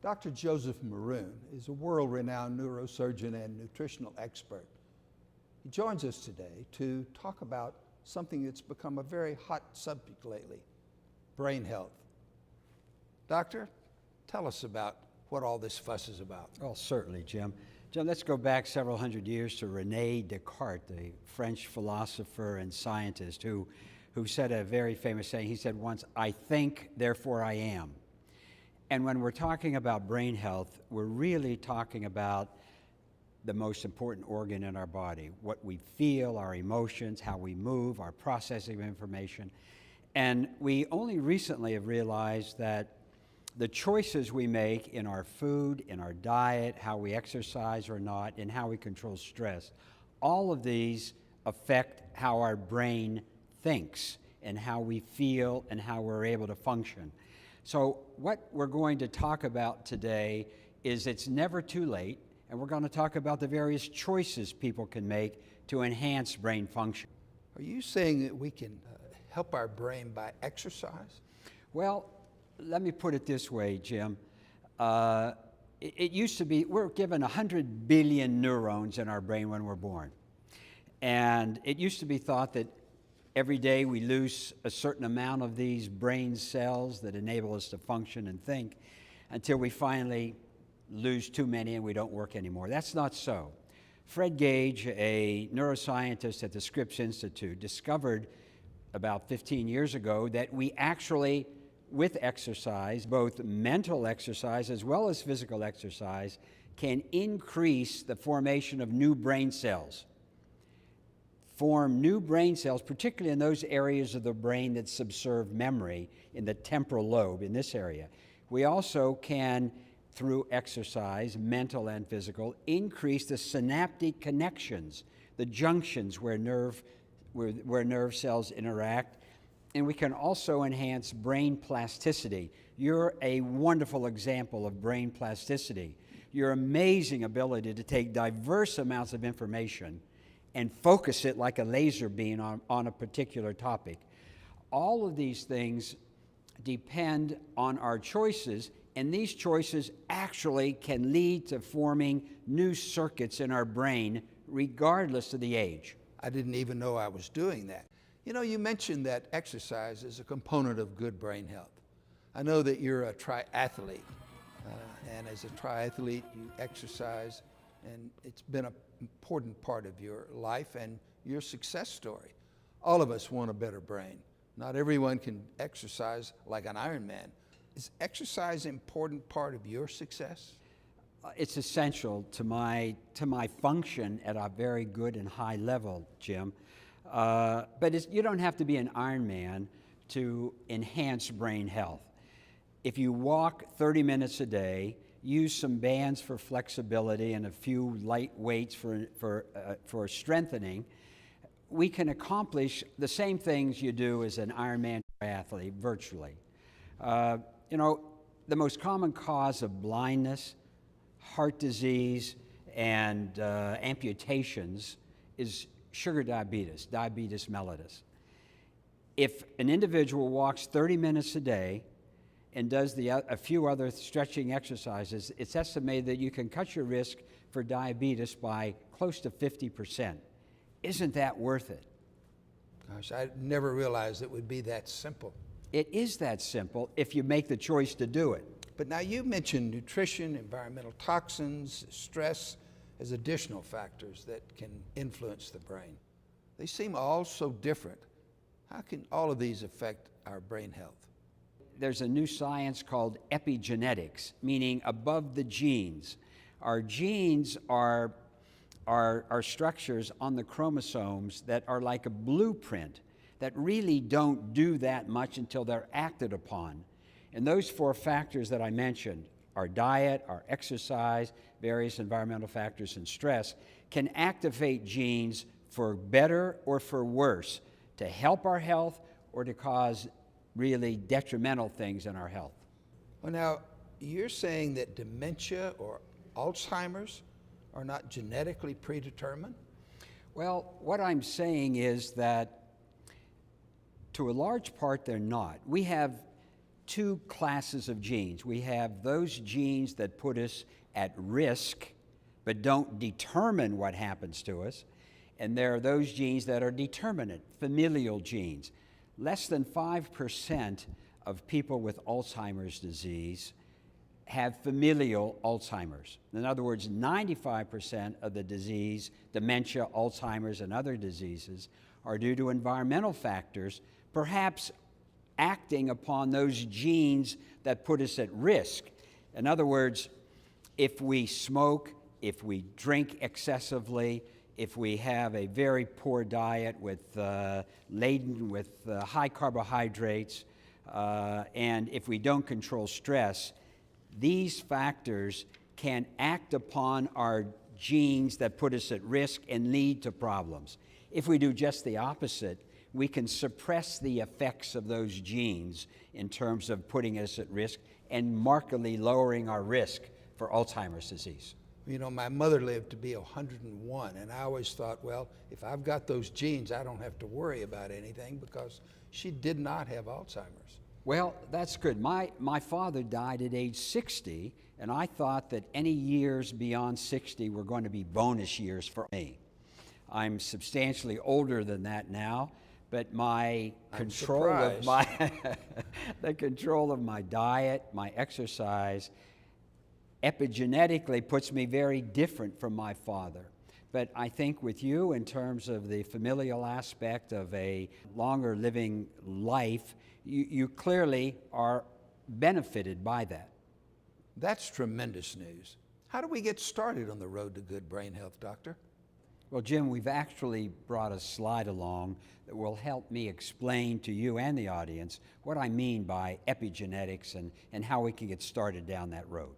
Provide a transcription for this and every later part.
Dr. Joseph Maroon is a world-renowned neurosurgeon and nutritional expert. He joins us today to talk about something that's become a very hot subject lately, brain health. Doctor, tell us about what all this fuss is about. Well, certainly, Jim. Jim, let's go back several hundred years to René Descartes, the French philosopher and scientist who said a very famous saying. He said once, "I think, therefore I am." And when we're talking about brain health, we're really talking about the most important organ in our body, what we feel, our emotions, how we move, our processing of information. And we only recently have realized that the choices we make in our food, in our diet, how we exercise or not, and how we control stress, all of these affect how our brain thinks and how we feel and how we're able to function. So what we're going to talk about today is it's never too late, and we're going to talk about the various choices people can make to enhance brain function. Are you saying that we can help our brain by exercise? Well, let me put it this way, Jim. It used to be, we're given 100 billion neurons in our brain when we're born. And it used to be thought that every day we lose a certain amount of these brain cells that enable us to function and think until we finally lose too many and we don't work anymore. That's not so. Fred Gage, a neuroscientist at the Scripps Institute, discovered about 15 years ago that we actually, with exercise, both mental exercise as well as physical exercise, can increase the formation of new brain cells. Form new brain cells, particularly in those areas of the brain that subserve memory, in the temporal lobe, in this area. We also can, through exercise, mental and physical, increase the synaptic connections, the junctions where nerve cells interact, and we can also enhance brain plasticity. You're a wonderful example of brain plasticity. Your amazing ability to take diverse amounts of information and focus it like a laser beam on a particular topic. All of these things depend on our choices, and these choices actually can lead to forming new circuits in our brain regardless of the age. I didn't even know I was doing that. You know, you mentioned that exercise is a component of good brain health. I know that you're a triathlete, and as a triathlete, you exercise, and it's been an important part of your life and your success story. All of us want a better brain. Not everyone can exercise like an Ironman. Is exercise an important part of your success? It's essential to my function at a very good and high level, Jim. But you don't have to be an Ironman to enhance brain health. If you walk 30 minutes a day, use some bands for flexibility and a few light weights for strengthening, we can accomplish the same things you do as an Ironman triathlete virtually. You know, the most common cause of blindness, heart disease, and amputations is sugar diabetes, diabetes mellitus. If an individual walks 30 minutes a day and does a few other stretching exercises, it's estimated that you can cut your risk for diabetes by close to 50%. Isn't that worth it? Gosh, I never realized it would be that simple. It is that simple if you make the choice to do it. But now you mentioned nutrition, environmental toxins, stress as additional factors that can influence the brain. They seem all so different. How can all of these affect our brain health? There's a new science called epigenetics, meaning above the genes. Our genes are structures on the chromosomes that are like a blueprint that really don't do that much until they're acted upon. And those four factors that I mentioned, our diet, our exercise, various environmental factors, and stress, can activate genes for better or for worse, to help our health or to cause really detrimental things in our health. Well, now, you're saying that dementia or Alzheimer's are not genetically predetermined? Well, what I'm saying is that to a large part they're not. We have two classes of genes. We have those genes that put us at risk but don't determine what happens to us. And there are those genes that are determinate, familial genes. Less than 5% of people with Alzheimer's disease have familial Alzheimer's. In other words, 95% of the disease, dementia, Alzheimer's, and other diseases are due to environmental factors, perhaps acting upon those genes that put us at risk. In other words, if we smoke, if we drink excessively, if we have a very poor diet laden with high carbohydrates, and if we don't control stress, these factors can act upon our genes that put us at risk and lead to problems. If we do just the opposite, we can suppress the effects of those genes in terms of putting us at risk and markedly lowering our risk for Alzheimer's disease. You know, my mother lived to be 101, and I always thought, well, if I've got those genes, I don't have to worry about anything because she did not have Alzheimer's. Well, that's good. My father died at age 60, and I thought that any years beyond 60 were going to be bonus years for me. I'm substantially older than that now, but my control of the control of my diet, my exercise, epigenetically puts me very different from my father. But I think with you, in terms of the familial aspect of a longer living life, you clearly are benefited by that. That's tremendous news. How do we get started on the road to good brain health, Doctor? Well, Jim, we've actually brought a slide along that will help me explain to you and the audience what I mean by epigenetics and how we can get started down that road.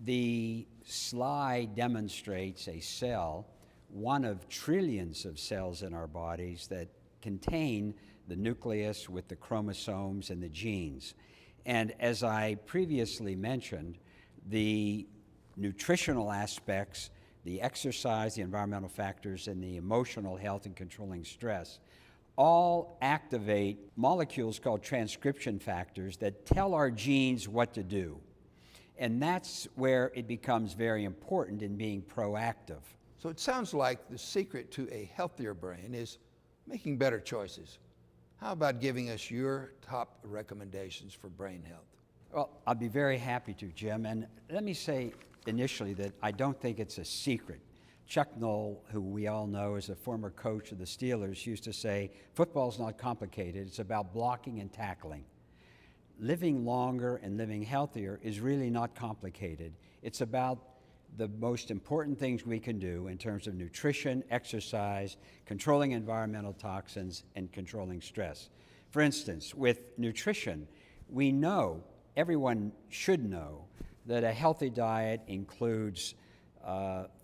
The slide demonstrates a cell, one of trillions of cells in our bodies that contain the nucleus with the chromosomes and the genes. And as I previously mentioned, the nutritional aspects, the exercise, the environmental factors, and the emotional health and controlling stress all activate molecules called transcription factors that tell our genes what to do. And that's where it becomes very important in being proactive. So it sounds like the secret to a healthier brain is making better choices. How about giving us your top recommendations for brain health? Well, I'd be very happy to, Jim. And let me say initially that I don't think it's a secret. Chuck Noll, who we all know is a former coach of the Steelers, used to say, football's not complicated, it's about blocking and tackling. Living longer and living healthier is really not complicated. It's about the most important things we can do in terms of nutrition, exercise, controlling environmental toxins, and controlling stress. For instance, with nutrition, we know, everyone should know, that a healthy diet includes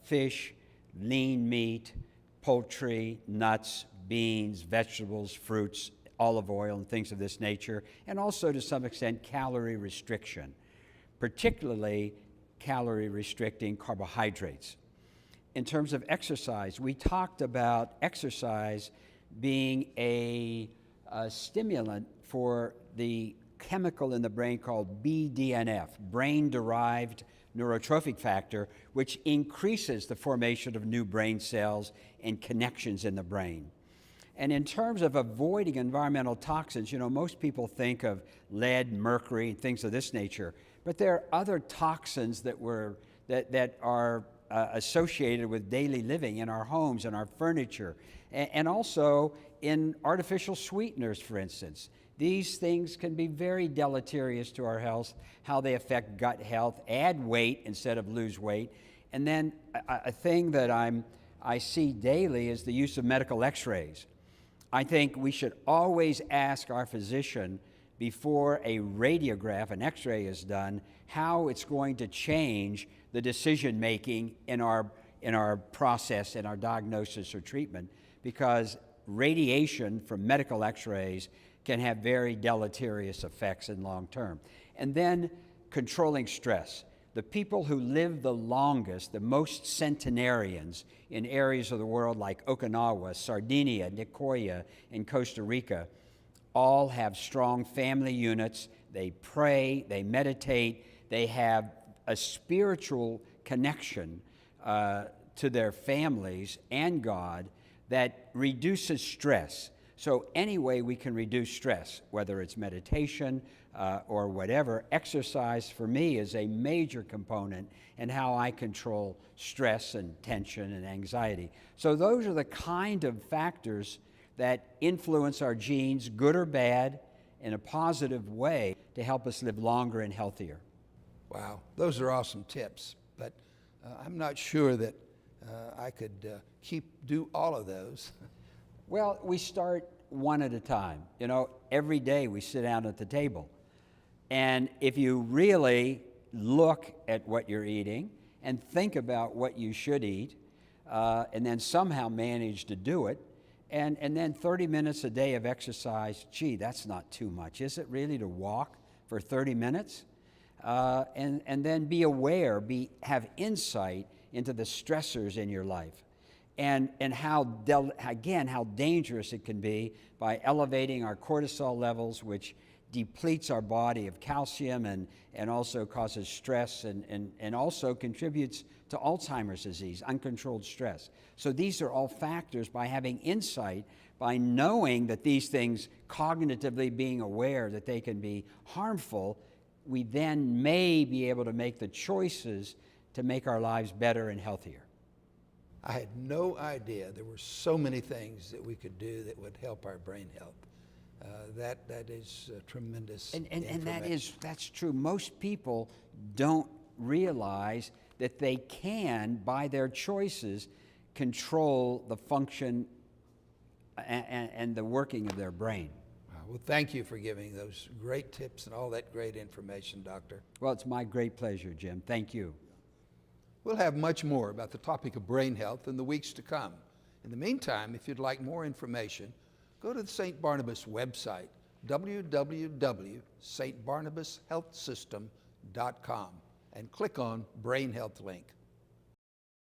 fish, lean meat, poultry, nuts, beans, vegetables, fruits, olive oil, and things of this nature, and also to some extent calorie restriction, particularly calorie restricting carbohydrates. In terms of exercise, we talked about exercise being a stimulant for the chemical in the brain called BDNF, brain-derived neurotrophic factor, which increases the formation of new brain cells and connections in the brain. And in terms of avoiding environmental toxins, you know, most people think of lead, mercury, and things of this nature, but there are other toxins that are associated with daily living in our homes and our furniture, and also in artificial sweeteners, for instance. These things can be very deleterious to our health, how they affect gut health, add weight instead of lose weight. And then a thing that I see daily is the use of medical x-rays. I think we should always ask our physician before a radiograph, an x-ray is done, how it's going to change the decision making in our process, in our diagnosis or treatment, because radiation from medical x-rays can have very deleterious effects in long term. And then controlling stress. The people who live the longest, the most centenarians in areas of the world like Okinawa, Sardinia, Nicoya, and Costa Rica, all have strong family units. they pray, they meditate, they have a spiritual connection to their families and God that reduces stress. So any way we can reduce stress, whether it's meditation or whatever, exercise for me is a major component in how I control stress and tension and anxiety. So those are the kind of factors that influence our genes, good or bad, in a positive way to help us live longer and healthier. Wow, those are awesome tips, but I'm not sure that I could do all of those. Well, we start one at a time. You know, every day we sit down at the table. And if you really look at what you're eating and think about what you should eat, and then somehow manage to do it, and then 30 minutes a day of exercise, gee, that's not too much, is it really, to walk for 30 minutes? And then be aware, have insight into the stressors in your life, and how dangerous it can be by elevating our cortisol levels, which depletes our body of calcium and also causes stress and also contributes to Alzheimer's disease, uncontrolled stress. So these are all factors. By having insight, by knowing that these things, cognitively being aware that they can be harmful, we then may be able to make the choices to make our lives better and healthier. I had no idea there were so many things that we could do that would help our brain health. That is tremendous information. That's true. Most people don't realize that they can, by their choices, control the function and the working of their brain. Well, thank you for giving those great tips and all that great information, Doctor. Well, it's my great pleasure, Jim. Thank you. We'll have much more about the topic of brain health in the weeks to come. In the meantime, if you'd like more information, go to the St. Barnabas website, www.stbarnabashealthsystem.com, and click on Brain Health link.